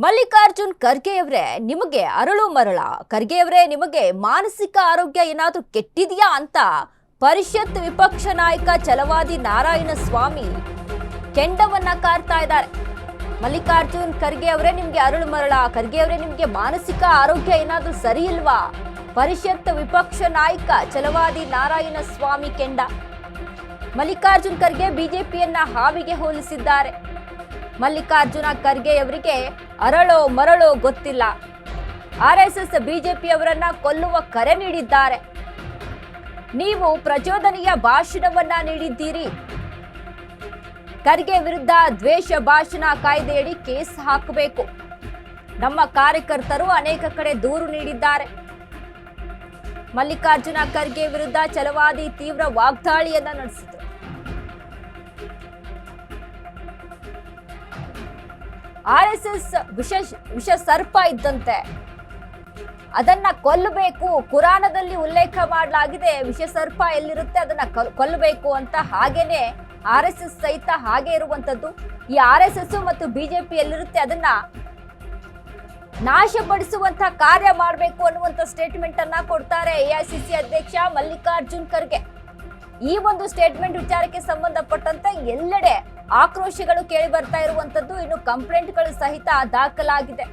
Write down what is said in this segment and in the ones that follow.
ಮಲ್ಲಿಕಾರ್ಜುನ್ ಖರ್ಗೆಯವರೇ ನಿಮಗೆ ಅರಳು ಮರಳ ಖರ್ಗೆಯವರೇ ನಿಮಗೆ ಮಾನಸಿಕ ಆರೋಗ್ಯ ಏನಾದರೂ ಕೆಟ್ಟಿದೆಯಾ ಅಂತ ಪರಿಷತ್ ವಿಪಕ್ಷ ನಾಯಕ ಛಲವಾದಿ ನಾರಾಯಣ ಸ್ವಾಮಿ ಕೆಂಡವನ್ನ ಕಾರ್ತಾ ಇದ್ದಾರೆ. ಮಲ್ಲಿಕಾರ್ಜುನ್ ಖರ್ಗೆ ಅವರೇ ನಿಮಗೆ ಅರಳು ಮರಳ ಖರ್ಗೆ ಅವರೇ ನಿಮಗೆ ಮಾನಸಿಕ ಆರೋಗ್ಯ ಏನಾದರೂ ಸರಿ ಇಲ್ವಾ? ಪರಿಷತ್ ವಿಪಕ್ಷ ನಾಯಕ ಛಲವಾದಿ ನಾರಾಯಣ ಸ್ವಾಮಿ ಕೆಂಡ. ಮಲ್ಲಿಕಾರ್ಜುನ್ ಖರ್ಗೆ ಬಿಜೆಪಿಯನ್ನ ಹಾವಿಗೆ ಹೋಲಿಸಿದ್ದಾರೆ. ಮಲ್ಲಿಕಾರ್ಜುನ ಖರ್ಗೆ ಅವರಿಗೆ ಅರಳೋ ಮರಳೋ ಗೊತ್ತಿಲ್ಲ. ಆರ್ಎಸ್ಎಸ್ ಬಿಜೆಪಿಯವರನ್ನ ಕೊಲ್ಲುವ ಕರೆ ನೀಡಿದ್ದಾರೆ. ನೀವು ಪ್ರಚೋದನೆಯ ಭಾಷಣವನ್ನ ನೀಡಿದ್ದೀರಿ. ಖರ್ಗೆ ವಿರುದ್ಧ ದ್ವೇಷ ಭಾಷಣ ಕಾಯ್ದೆಯಡಿ ಕೇಸ್ ಹಾಕಬೇಕು. ನಮ್ಮ ಕಾರ್ಯಕರ್ತರು ಅನೇಕ ಕಡೆ ದೂರು ನೀಡಿದ್ದಾರೆ. ಮಲ್ಲಿಕಾರ್ಜುನ ಖರ್ಗೆ ವಿರುದ್ಧ ಛಲವಾದಿ ತೀವ್ರ ವಾಗ್ದಾಳಿಯನ್ನ ನಡೆಸಿದರು. ಆರ್ಎಸ್ಎಸ್ ವಿಷ ಸರ್ಪ ಇದ್ದಂತೆ, ಅದನ್ನ ಕೊಲ್ಲಬೇಕು. ಕುರಾನದಲ್ಲಿ ಉಲ್ಲೇಖ ಮಾಡಲಾಗಿದೆ, ವಿಷ ಸರ್ಪ ಎಲ್ಲಿರುತ್ತೆ ಅದನ್ನ ಕೊಲ್ಲಬೇಕು ಅಂತ. ಹಾಗೇನೆ ಆರ್ಎಸ್ಎಸ್ ಸಹಿತ ಹಾಗೆ ಇರುವಂತದ್ದು. ಈ ಆರ್ಎಸ್ಎಸ್ ಮತ್ತು ಬಿಜೆಪಿ ಎಲ್ಲಿರುತ್ತೆ ಅದನ್ನ ನಾಶಪಡಿಸುವಂತ ಕಾರ್ಯ ಮಾಡಬೇಕು ಅನ್ನುವಂತ ಸ್ಟೇಟ್ಮೆಂಟ್ ಅನ್ನ ಕೊಡ್ತಾರೆ ಎಐಸಿಸಿ ಅಧ್ಯಕ್ಷ ಮಲ್ಲಿಕಾರ್ಜುನ್ ಖರ್ಗೆ. ಈ ಒಂದು ಸ್ಟೇಟ್ಮೆಂಟ್ ವಿಚಾರಕ್ಕೆ ಸಂಬಂಧಪಟ್ಟಂತೆ ಎಲ್ಲೆಡೆ ಆಕ್ರೋಶಗಳು ಕೇಳಿ ಬರ್ತಾ ಇರುವಂತದ್ದು. ಇನ್ನು ಕಂಪ್ಲೇಂಟ್ಗಳು ಸಹಿತ ದಾಖಲಾಗಿದೆ.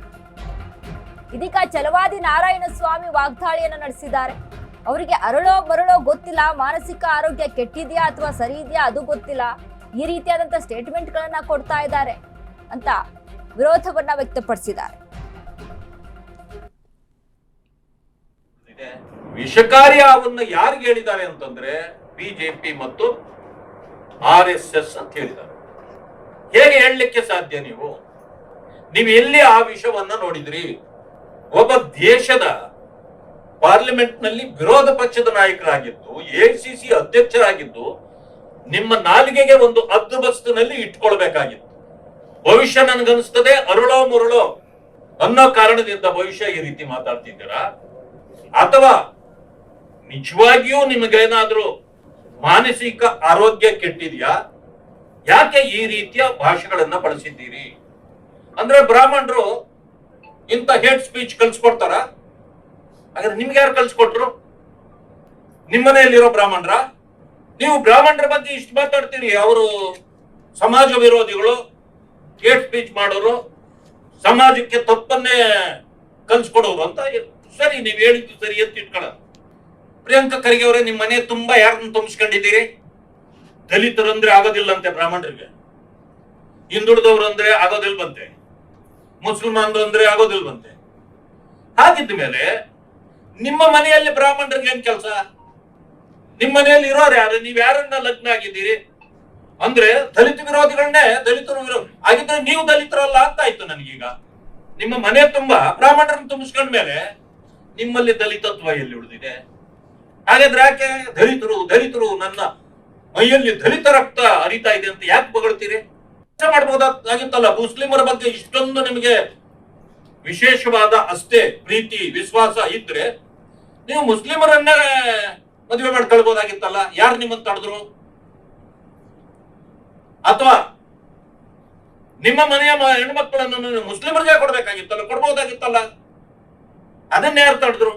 ಇದೀಗ ಛಲವಾದಿ ನಾರಾಯಣ ಸ್ವಾಮಿ ವಾಗ್ದಾಳಿಯನ್ನು ನಡೆಸಿದ್ದಾರೆ. ಅವರಿಗೆ ಅರಳೋ ಮರಳೋ ಗೊತ್ತಿಲ್ಲ, ಮಾನಸಿಕ ಆರೋಗ್ಯ ಕೆಟ್ಟಿದೆಯಾ ಅಥವಾ ಸರಿ ಇದೆಯಾ ಅದು ಗೊತ್ತಿಲ್ಲ, ಈ ರೀತಿಯಾದಂತಹ ಸ್ಟೇಟ್ಮೆಂಟ್ ಗಳನ್ನ ಕೊಡ್ತಾ ಇದ್ದಾರೆ ಅಂತ ವಿರೋಧವನ್ನ ವ್ಯಕ್ತಪಡಿಸಿದ್ದಾರೆ. ವಿಷಕಾರಿ ಅವನ್ನ ಯಾರಿಗೆ ಹೇಳಿದ್ದಾರೆ ಅಂತಂದ್ರೆ ಬಿಜೆಪಿ ಮತ್ತು ಆರ್ಎಸ್ಎಸ್ ಅಂತ ಹೇಳಿದ್ದಾರೆ. ಹೇಗೆ ಹೇಳಲಿಕ್ಕೆ ಸಾಧ್ಯ? ನೀವು ಎಲ್ಲಿ ಆ ವಿಷಯವನ್ನ ನೋಡಿದ್ರಿ? ಒಬ್ಬ ದೇಶದ ಪಾರ್ಲಿಮೆಂಟ್ ನಲ್ಲಿ ವಿರೋಧ ಪಕ್ಷದ ನಾಯಕರಾಗಿದ್ದು, ಎಐಸಿಸಿ ಅಧ್ಯಕ್ಷರಾಗಿದ್ದು, ನಿಮ್ಮ ನಾಲಿಗೆಗೆ ಒಂದು ಹದ್ದುಬಸ್ತಿನಲ್ಲಿ ಇಟ್ಕೊಳ್ಬೇಕಾಗಿತ್ತು. ಭವಿಷ್ಯ ನನ್ಗನ್ಸ್ತದೆ ಅರುಳೋ ಮುರುಳೋ ಅನ್ನೋ ಕಾರಣದಿಂದ ಭವಿಷ್ಯ ಈ ರೀತಿ ಮಾತಾಡ್ತಿದ್ದೀರಾ? ಅಥವಾ ನಿಜವಾಗಿಯೂ ನಿಮಗೇನಾದ್ರೂ ಮಾನಸಿಕ ಆರೋಗ್ಯ ಕೆಟ್ಟಿದ್ಯಾ? ಯಾಕೆ ಈ ರೀತಿಯ ಭಾಷೆಗಳನ್ನ ಬಳಸಿದ್ದೀರಿ? ಅಂದ್ರೆ ಬ್ರಾಹ್ಮಣರು ಇಂಥ ಹೇಟ್ ಸ್ಪೀಚ್ ಕಲ್ಸ್ಕೊಡ್ತಾರ? ಹಾಗಾದ್ರೆ ನಿಮ್ಗೆ ಯಾರು ಕಲ್ಸ್ಕೊಟ್ರು? ನಿಮ್ಮನೆಯಲ್ಲಿರೋ ಬ್ರಾಹ್ಮಣರ? ನೀವು ಬ್ರಾಹ್ಮಣರ ಬಗ್ಗೆ ಇಷ್ಟು ಮಾತಾಡ್ತೀರಿ, ಅವರು ಸಮಾಜ ವಿರೋಧಿಗಳು, ಹೇಟ್ ಸ್ಪೀಚ್ ಮಾಡೋರು, ಸಮಾಜಕ್ಕೆ ತಪ್ಪನ್ನೇ ಕಲ್ಸ್ಕೊಡೋರು ಅಂತ. ಸರಿ, ನೀವು ಹೇಳಿದ್ದು ಸರಿ ಅಂತ ಇಟ್ಕೊಳ್ಳ. ಪ್ರಿಯಾಂಕಾ ಖರ್ಗೆ ಅವರೇ, ನಿಮ್ಮ ಮನೆ ತುಂಬಾ ಯಾರನ್ನ ತುಂಬಿಸ್ಕೊಂಡಿದ್ದೀರಿ? ದಲಿತರು ಅಂದ್ರೆ ಆಗೋದಿಲ್ಲಂತೆ ಬ್ರಾಹ್ಮಣರಿಗೆ, ಹಿಂದುಳಿದವರು ಅಂದ್ರೆ ಆಗೋದಿಲ್ವಂತೆ, ಮುಸಲ್ಮಾನರು ಅಂದ್ರೆ ಆಗೋದಿಲ್ವಂತೆ. ಹಾಗಿದ್ದ ಮೇಲೆ ನಿಮ್ಮ ಮನೆಯಲ್ಲಿ ಬ್ರಾಹ್ಮಣರಿಗೆ ಏನ್ ಕೆಲಸ? ನಿಮ್ಮ ಮನೆಯಲ್ಲಿ ಇರೋರು ಯಾರು? ನೀವ್ ಯಾರನ್ನ ಲಗ್ನ ಆಗಿದ್ದೀರಿ? ಅಂದ್ರೆ ದಲಿತ ವಿರೋಧಿಗಳನ್ನೇ ದಲಿತರು ವಿರೋಧ ಆಗಿದ್ರೆ ನೀವು ದಲಿತರಲ್ಲ ಅಂತ ಆಯ್ತು ನನಗೀಗ. ನಿಮ್ಮ ಮನೆ ತುಂಬಾ ಬ್ರಾಹ್ಮಣರನ್ನು ತುಂಬಿಸ್ಕೊಂಡ್ಮೇಲೆ ನಿಮ್ಮಲ್ಲಿ ದಲಿತತ್ವ ಎಲ್ಲಿ ಉಳಿದಿದೆ? ಹಾಗಾದ್ರೆ ಯಾಕೆ ದಲಿತರು ನನ್ನ ಮೈಯಲ್ಲಿ ದಲಿತ ರಕ್ತ ಹರಿತಾ ಇದೆ ಅಂತ ಯಾಕೆ ಬಗಳ್ತೀರಿ? ಮಾಡಬಹುದಾಗಿತ್ತಲ್ಲ. ಮುಸ್ಲಿಮರ ಬಗ್ಗೆ ಇಷ್ಟೊಂದು ನಿಮಗೆ ವಿಶೇಷವಾದ ಅಷ್ಟೇ ಪ್ರೀತಿ ವಿಶ್ವಾಸ ಇದ್ರೆ ನೀವು ಮುಸ್ಲಿಮರನ್ನೇ ಮದುವೆ ಮಾಡ್ಕೊಳ್ಬಹುದಾಗಿತ್ತಲ್ಲ. ಯಾರು ನಿಮ್ಮನ್ನು ತಡೆದ್ರು? ಅಥವಾ ನಿಮ್ಮ ಮನೆಯ ಹೆಣ್ಮಕ್ಳನ್ನು ಮುಸ್ಲಿಮರಿಗೆ ಕೊಡ್ಬೇಕಾಗಿತ್ತಲ್ಲ, ಕೊಡ್ಬಹುದಾಗಿತ್ತಲ್ಲ. ಅದನ್ನ ಯಾರು ತಡೆದ್ರು?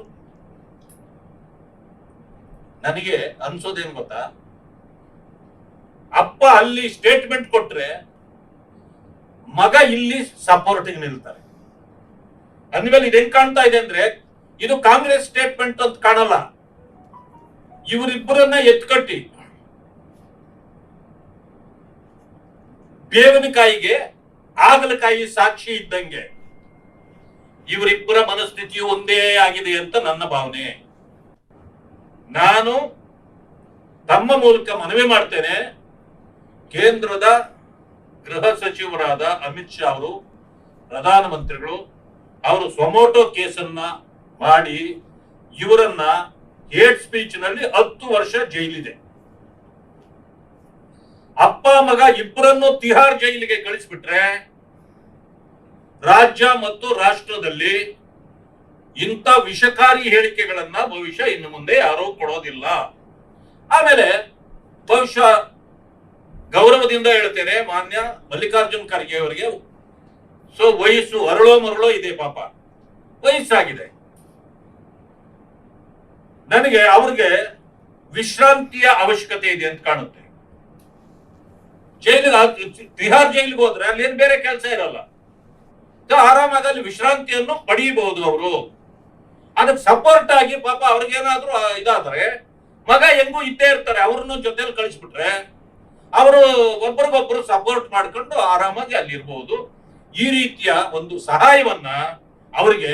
ನನಗೆ ಅನ್ಸೋದೇನ್ ಗೊತ್ತಾ, ಅಪ್ಪ ಅಲ್ಲಿ ಸ್ಟೇಟ್ಮೆಂಟ್ ಕೊಟ್ರೆ ಮಗ ಇಲ್ಲಿ ಸಪೋರ್ಟಿಂಗ್ ನಿಲ್ತಾರೆ. ಅಂದ್ಮೇಲೆ ಇದೇನ್ ಕಾಣ್ತಾ ಇದೆ ಅಂದ್ರೆ ಇದು ಕಾಂಗ್ರೆಸ್ ಸ್ಟೇಟ್ಮೆಂಟ್ ಅಂತ ಕಾಣಲ್ಲ. ಇವರಿಬ್ಬರನ್ನ ಎತ್ಕಟ್ಟಿ ಬೇವಿನಕಾಯಿಗೆ ಆಗಲಕಾಯಿ ಸಾಕ್ಷಿ ಇದ್ದಂಗೆ ಇವರಿಬ್ಬರ ಮನಸ್ಥಿತಿಯು ಒಂದೇ ಆಗಿದೆ ಅಂತ ನನ್ನ ಭಾವನೆ. ನಾನು ತಮ್ಮ ಮೂಲಕ ಮನವಿ ಮಾಡ್ತೇನೆ, ಕೇಂದ್ರದ ಗೃಹ ಸಚಿವರಾದ ಅಮಿತ್ ಶಾ ಅವರು, ಪ್ರಧಾನಮಂತ್ರಿಗಳು ಅವರು ಸ್ವಮೋಟೋ ಕೇಸನ್ನ ಮಾಡಿ ಇವರನ್ನ ಹೇಟ್ ಸ್ಪೀಚ್ ನಲ್ಲಿ 10 ವರ್ಷ ಜೈಲಿದೆ. ಅಪ್ಪ ಮಗ ಇಬ್ಬರನ್ನು ತಿಹಾರ್ ಜೈಲಿಗೆ ಕಳಿಸ್ಬಿಟ್ರೆ ರಾಜ್ಯ ಮತ್ತು ರಾಷ್ಟ್ರದಲ್ಲಿ ಇಂಥ ವಿಷಕಾರಿ ಹೇಳಿಕೆಗಳನ್ನ ಬಹುಶಃ ಇನ್ನು ಮುಂದೆ ಯಾರೂ ಕೊಡೋದಿಲ್ಲ. ಆಮೇಲೆ ಬಹುಶಃ ಗೌರವದಿಂದ ಹೇಳ್ತೇನೆ, ಮಾನ್ಯ ಮಲ್ಲಿಕಾರ್ಜುನ್ ಖರ್ಗೆ ಅವರಿಗೆ ಸೊ ವಯಸ್ಸು ಅರಳೋ ಮರಳೋ ಇದೆ, ಪಾಪ ವಯಸ್ಸಾಗಿದೆ. ನನಗೆ ಅವ್ರಿಗೆ ವಿಶ್ರಾಂತಿಯ ಅವಶ್ಯಕತೆ ಇದೆ ಅಂತ ಕಾಣುತ್ತೆ. ತಿಹಾರ್ ಜೈಲಿಗೆ ಹೋದ್ರೆ ಅಲ್ಲಿ ಏನ್ ಬೇರೆ ಕೆಲಸ ಇರಲ್ಲ, ಆರಾಮಾಗಿ ಅಲ್ಲಿ ವಿಶ್ರಾಂತಿಯನ್ನು ಪಡೆಯಬಹುದು ಅವರು. ಅದಕ್ಕೆ ಸಪೋರ್ಟ್ ಆಗಿ ಪಾಪ ಅವ್ರಿಗೇನಾದ್ರೂ ಇದಾದ್ರೆ ಮಗ ಹೆಂಗೂ ಇದ್ದೇ ಇರ್ತಾರೆ, ಅವ್ರನ್ನ ಜೊತೆಲಿ ಕಳಿಸ್ಬಿಟ್ರೆ ಅವರು ಒಬ್ಬರಿಗೊಬ್ಬರು ಸಪೋರ್ಟ್ ಮಾಡ್ಕೊಂಡು ಆರಾಮಾಗಿ ಅಲ್ಲಿರ್ಬಹುದು. ಈ ರೀತಿಯ ಒಂದು ಸಹಾಯವನ್ನ ಅವರಿಗೆ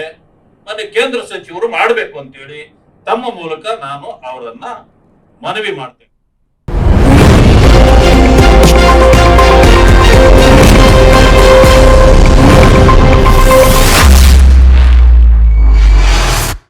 ಮತ್ತೆ ಕೇಂದ್ರ ಸಚಿವರು ಮಾಡಬೇಕು ಅಂತೇಳಿ ತಮ್ಮ ಮೂಲಕ ನಾನು ಅವರನ್ನ ಮನವಿ ಮಾಡ್ತೇನೆ.